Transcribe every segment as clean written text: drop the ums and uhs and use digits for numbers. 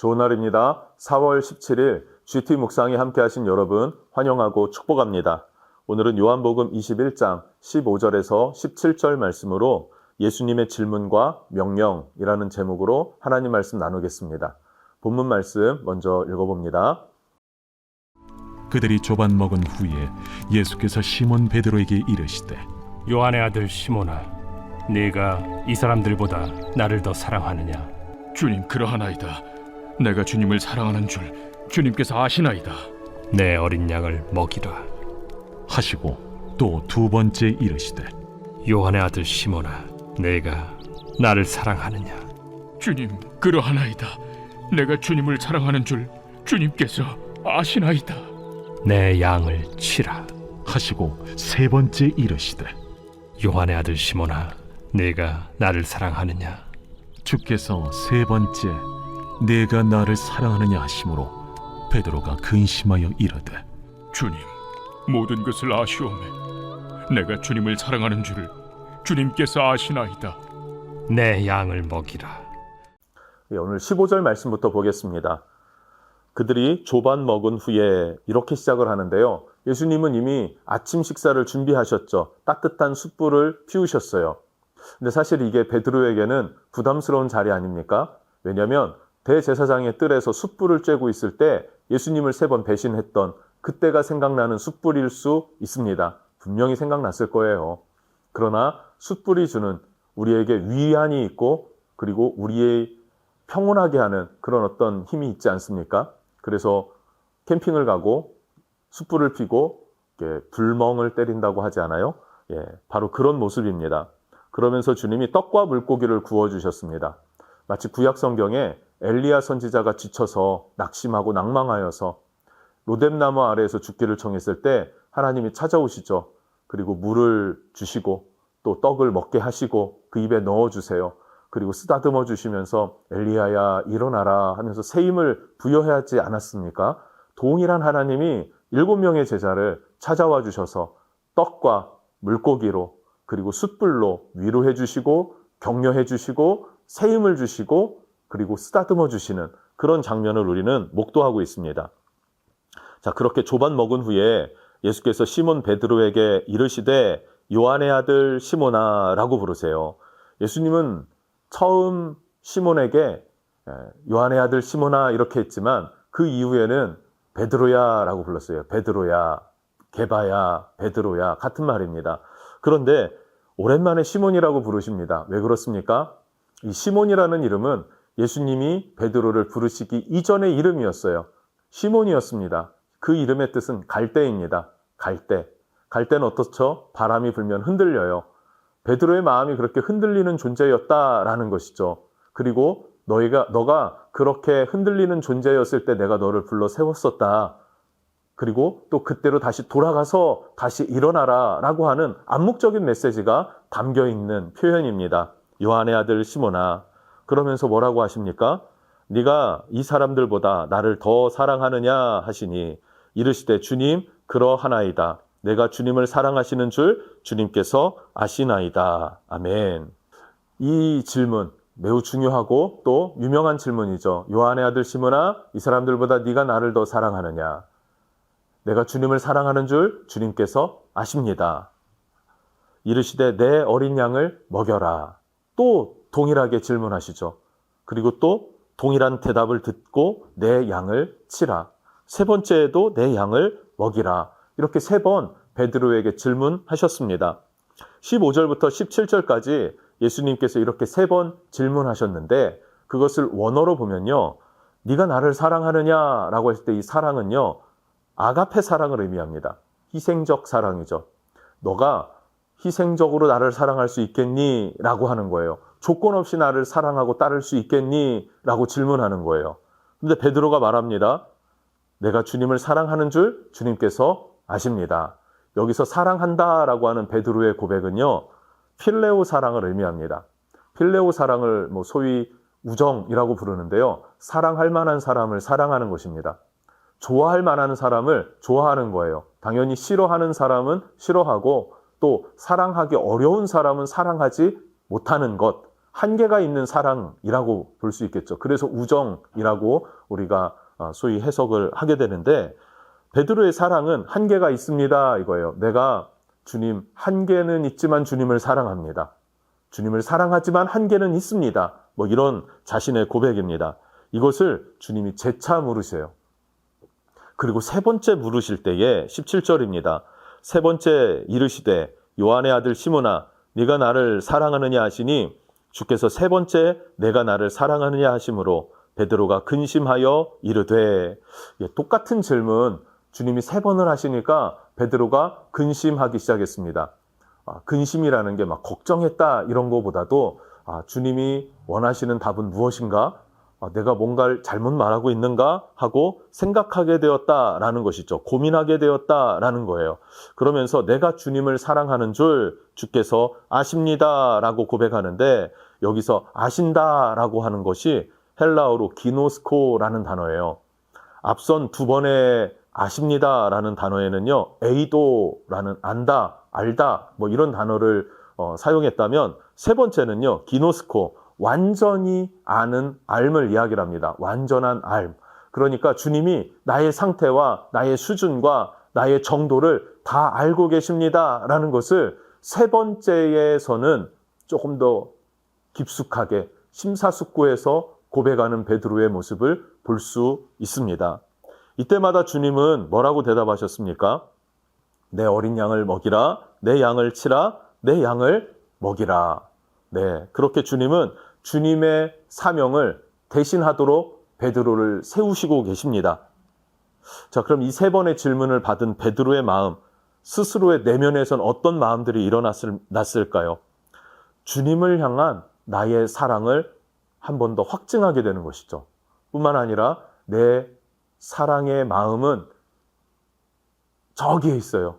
좋은 날입니다. 4월 17일 GT 묵상에 함께 하신 여러분 환영하고 축복합니다. 오늘은 요한복음 21장 15절에서 17절 말씀으로 예수님의 질문과 명령이라는 제목으로 하나님 말씀 나누겠습니다. 본문 말씀 먼저 읽어봅니다. 그들이 조반 먹은 후에 예수께서 시몬 베드로에게 이르시되 요한의 아들 시몬아, 네가 이 사람들보다 나를 더 사랑하느냐? 주님, 그러하나이다. 내가 주님을 사랑하는 줄 주님께서 아시나이다. 내 어린 양을 먹이라. 하시고 또 두 번째 이르시되 요한의 아들 시몬아, 네가 나를 사랑하느냐? 주님, 그러하나이다. 내가 주님을 사랑하는 줄 주님께서 아시나이다. 내 양을 치라. 하시고 세 번째 이르시되 요한의 아들 시몬아, 네가 나를 사랑하느냐? 주께서 세 번째 내가 나를 사랑하느냐 하심으로 베드로가 근심하여 이르되 주님, 모든 것을 아시오매. 내가 주님을 사랑하는 줄 주님께서 아시나이다. 내 양을 먹이라. 오늘 15절 말씀부터 보겠습니다. 그들이 조반 먹은 후에 이렇게 시작을 하는데요. 예수님은 이미 아침 식사를 준비하셨죠. 따뜻한 숯불을 피우셨어요. 근데 사실 이게 베드로에게는 부담스러운 자리 아닙니까? 왜냐하면 대제사장의 뜰에서 숯불을 쬐고 있을 때 예수님을 3번 배신했던 그때가 생각나는 숯불일 수 있습니다. 분명히 생각났을 거예요. 그러나 숯불이 주는 우리에게 위안이 있고 그리고 우리의 평온하게 하는 그런 어떤 힘이 있지 않습니까? 그래서 캠핑을 가고 숯불을 피고 불멍을 때린다고 하지 않아요? 바로 그런 모습입니다. 그러면서 주님이 떡과 물고기를 구워주셨습니다. 마치 구약 성경에 엘리야 선지자가 지쳐서 낙심하고 낭망하여서 로뎀나무 아래에서 죽기를 청했을 때 하나님이 찾아오시죠. 그리고 물을 주시고 또 떡을 먹게 하시고 그 입에 넣어주세요. 그리고 쓰다듬어 주시면서 엘리야야 일어나라 하면서 새 힘을 부여하지 않았습니까? 동일한 하나님이 7명의 제자를 찾아와 주셔서 떡과 물고기로 그리고 숯불로 위로해 주시고 격려해 주시고 새 힘을 주시고 그리고 쓰다듬어 주시는 그런 장면을 우리는 목도하고 있습니다. 자, 그렇게 조반 먹은 후에 예수께서 시몬 베드로에게 이르시되 요한의 아들 시몬아 라고 부르세요. 예수님은 처음 시몬에게 요한의 아들 시몬아 이렇게 했지만 그 이후에는 베드로야 라고 불렀어요. 베드로야, 게바야, 베드로야 같은 말입니다. 그런데 오랜만에 시몬이라고 부르십니다. 왜 그렇습니까? 이 시몬이라는 이름은 예수님이 베드로를 부르시기 이전의 이름이었어요. 시몬이었습니다. 그 이름의 뜻은 갈대입니다. 갈대. 갈대는 어떻죠? 바람이 불면 흔들려요. 베드로의 마음이 그렇게 흔들리는 존재였다라는 것이죠. 그리고 너가 그렇게 흔들리는 존재였을 때 내가 너를 불러 세웠었다. 그리고 또 그때로 다시 돌아가서 다시 일어나라 라고 하는 암묵적인 메시지가 담겨 있는 표현입니다. 요한의 아들 시몬아. 그러면서 뭐라고 하십니까? 네가 이 사람들보다 나를 더 사랑하느냐 하시니 이르시되 주님 그러하나이다. 내가 주님을 사랑하시는 줄 주님께서 아시나이다. 아멘. 이 질문 매우 중요하고 또 유명한 질문이죠. 요한의 아들 시몬아, 이 사람들보다 네가 나를 더 사랑하느냐? 내가 주님을 사랑하는 줄 주님께서 아십니다. 이르시되 내 어린 양을 먹여라. 또 동일하게 질문하시죠. 그리고 또 동일한 대답을 듣고 내 양을 치라. 세 번째에도 내 양을 먹이라. 이렇게 3번 베드로에게 질문하셨습니다. 15절부터 17절까지 예수님께서 이렇게 3번 질문하셨는데 그것을 원어로 보면요. 네가 나를 사랑하느냐라고 했을 때 이 사랑은요. 아가페 사랑을 의미합니다. 희생적 사랑이죠. 너가 희생적으로 나를 사랑할 수 있겠니? 라고 하는 거예요. 조건 없이 나를 사랑하고 따를 수 있겠니? 라고 질문하는 거예요. 근데 베드로가 말합니다. 내가 주님을 사랑하는 줄 주님께서 아십니다. 여기서 사랑한다라고 하는 베드로의 고백은요. 필레오 사랑을 의미합니다. 필레오 사랑을 소위 우정이라고 부르는데요. 사랑할 만한 사람을 사랑하는 것입니다. 좋아할 만한 사람을 좋아하는 거예요. 당연히 싫어하는 사람은 싫어하고 또 사랑하기 어려운 사람은 사랑하지 못하는 것. 한계가 있는 사랑이라고 볼 수 있겠죠. 그래서 우정이라고 우리가 소위 해석을 하게 되는데, 베드로의 사랑은 한계가 있습니다 이거예요. 내가 주님, 한계는 있지만 주님을 사랑합니다. 주님을 사랑하지만 한계는 있습니다. 뭐 이런 자신의 고백입니다. 이것을 주님이 재차 물으세요. 그리고 세 번째 물으실 때에 17절입니다. 세 번째 이르시되 요한의 아들 시몬아 네가 나를 사랑하느냐 하시니 주께서 세 번째 내가 나를 사랑하느냐 하심으로 베드로가 근심하여 이르되, 똑같은 질문 주님이 세 번을 하시니까 베드로가 근심하기 시작했습니다. 근심이라는 게 막 걱정했다 이런 거보다도 주님이 원하시는 답은 무엇인가? 내가 뭔가를 잘못 말하고 있는가? 하고 생각하게 되었다라는 것이죠. 고민하게 되었다라는 거예요. 그러면서 내가 주님을 사랑하는 줄 주께서 아십니다라고 고백하는데, 여기서 아신다라고 하는 것이 헬라어로 기노스코라는 단어예요. 앞선 두 번의 아십니다라는 단어에는요, 에이도라는 안다, 알다 뭐 이런 단어를 사용했다면, 세 번째는요, 기노스코, 완전히 아는 알을 이야기를 합니다. 완전한 알. 그러니까 주님이 나의 상태와 나의 수준과 나의 정도를 다 알고 계십니다라는 것을 세 번째에서는 조금 더 깊숙하게 심사숙고해서 고백하는 베드로의 모습을 볼 수 있습니다. 이때마다 주님은 뭐라고 대답하셨습니까? 내 어린 양을 먹이라, 내 양을 치라, 내 양을 먹이라. 네, 그렇게 주님은 주님의 사명을 대신하도록 베드로를 세우시고 계십니다. 자, 그럼 이 세 번의 질문을 받은 베드로의 마음, 스스로의 내면에선 어떤 마음들이 일어났을까요? 주님을 향한 나의 사랑을 한 번 더 확증하게 되는 것이죠. 뿐만 아니라 내 사랑의 마음은 저기에 있어요.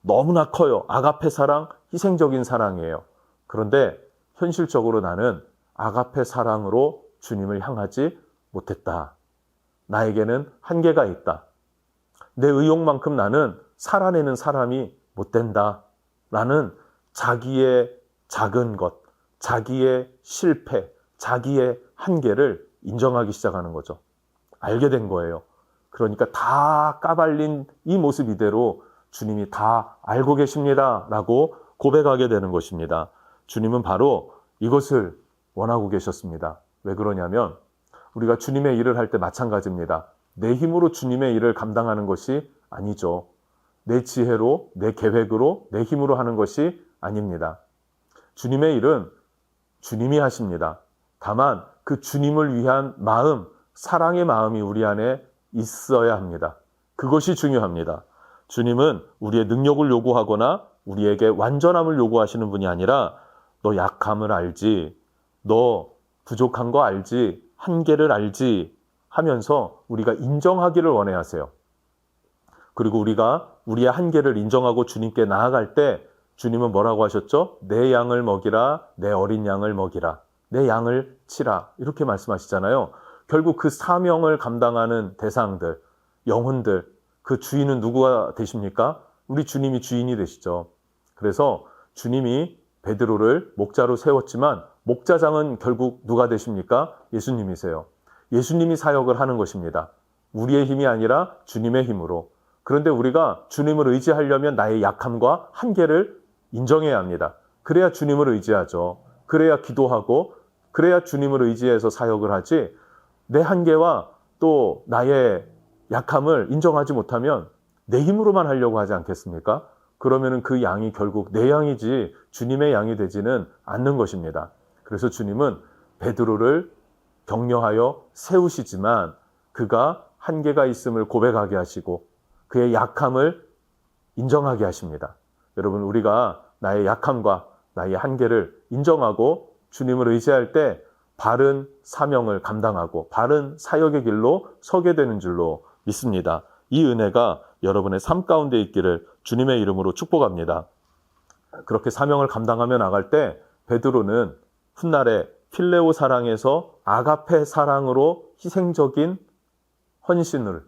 너무나 커요. 아가페 사랑, 희생적인 사랑이에요. 그런데 현실적으로 나는 아가페 사랑으로 주님을 향하지 못했다. 나에게는 한계가 있다. 내 의욕만큼 나는 살아내는 사람이 못 된다. 라는 자기의 작은 것, 자기의 실패, 자기의 한계를 인정하기 시작하는 거죠. 알게 된 거예요. 그러니까 다 까발린 이 모습 이대로 주님이 다 알고 계십니다 라고 고백하게 되는 것입니다. 주님은 바로 이것을 원하고 계셨습니다. 왜 그러냐면 우리가 주님의 일을 할 때 마찬가지입니다. 내 힘으로 주님의 일을 감당하는 것이 아니죠. 내 지혜로, 내 계획으로, 내 힘으로 하는 것이 아닙니다. 주님의 일은 주님이 하십니다. 다만 그 주님을 위한 마음, 사랑의 마음이 우리 안에 있어야 합니다. 그것이 중요합니다. 주님은 우리의 능력을 요구하거나 우리에게 완전함을 요구하시는 분이 아니라 너 약함을 알지, 너 부족한 거 알지, 한계를 알지 하면서 우리가 인정하기를 원해 하세요. 그리고 우리가 우리의 한계를 인정하고 주님께 나아갈 때 주님은 뭐라고 하셨죠? 내 양을 먹이라, 내 어린 양을 먹이라, 내 양을 치라 이렇게 말씀하시잖아요. 결국 그 사명을 감당하는 대상들, 영혼들, 그 주인은 누구가 되십니까? 우리 주님이 주인이 되시죠. 그래서 주님이 베드로를 목자로 세웠지만 목자장은 결국 누가 되십니까? 예수님이세요. 예수님이 사역을 하는 것입니다. 우리의 힘이 아니라 주님의 힘으로. 그런데 우리가 주님을 의지하려면 나의 약함과 한계를 인정해야 합니다. 그래야 주님을 의지하죠. 그래야 기도하고 그래야 주님을 의지해서 사역을 하지, 내 한계와 또 나의 약함을 인정하지 못하면 내 힘으로만 하려고 하지 않겠습니까? 그러면은 그 양이 결국 내 양이지 주님의 양이 되지는 않는 것입니다. 그래서 주님은 베드로를 격려하여 세우시지만 그가 한계가 있음을 고백하게 하시고 그의 약함을 인정하게 하십니다. 여러분, 우리가 나의 약함과 나의 한계를 인정하고 주님을 의지할 때 바른 사명을 감당하고 바른 사역의 길로 서게 되는 줄로 믿습니다. 이 은혜가 여러분의 삶 가운데 있기를 주님의 이름으로 축복합니다. 그렇게 사명을 감당하며 나갈 때 베드로는 훗날에 필레오 사랑에서 아가페 사랑으로 희생적인 헌신을,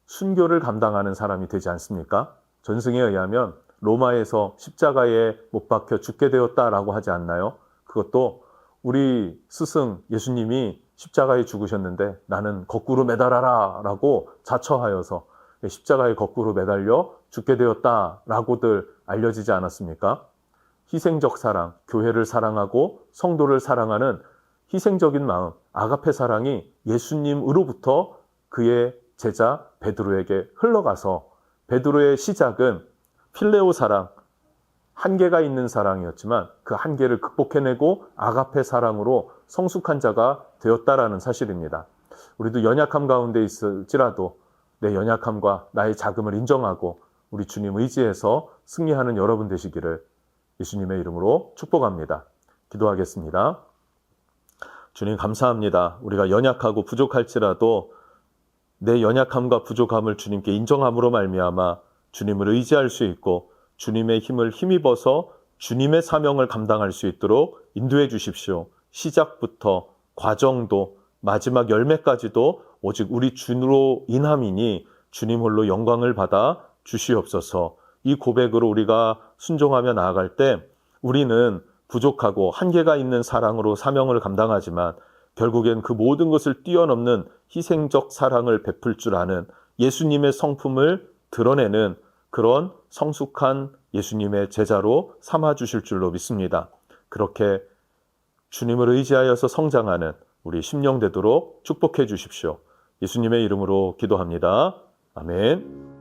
순교를 감당하는 사람이 되지 않습니까? 전승에 의하면 로마에서 십자가에 못 박혀 죽게 되었다라고 하지 않나요? 그것도 우리 스승 예수님이 십자가에 죽으셨는데 나는 거꾸로 매달아라 라고 자처하여서 십자가에 거꾸로 매달려 죽게 되었다라고들 알려지지 않았습니까? 희생적 사랑, 교회를 사랑하고 성도를 사랑하는 희생적인 마음, 아가페 사랑이 예수님으로부터 그의 제자 베드로에게 흘러가서 베드로의 시작은 필레오 사랑, 한계가 있는 사랑이었지만 그 한계를 극복해내고 아가페 사랑으로 성숙한 자가 되었다라는 사실입니다. 우리도 연약함 가운데 있을지라도 내 연약함과 나의 자금을 인정하고 우리 주님 의지해서 승리하는 여러분 되시기를 예수님의 이름으로 축복합니다. 기도하겠습니다. 주님 감사합니다. 우리가 연약하고 부족할지라도 내 연약함과 부족함을 주님께 인정함으로 말미암아 주님을 의지할 수 있고 주님의 힘을 힘입어서 주님의 사명을 감당할 수 있도록 인도해 주십시오. 시작부터 과정도 마지막 열매까지도 오직 우리 주로 인함이니 주님 홀로 영광을 받아 주시옵소서. 이 고백으로 우리가 순종하며 나아갈 때 우리는 부족하고 한계가 있는 사랑으로 사명을 감당하지만 결국엔 그 모든 것을 뛰어넘는 희생적 사랑을 베풀 줄 아는 예수님의 성품을 드러내는 그런 성숙한 예수님의 제자로 삼아 주실 줄로 믿습니다. 그렇게 주님을 의지하여서 성장하는 우리 심령 되도록 축복해 주십시오. 예수님의 이름으로 기도합니다. 아멘.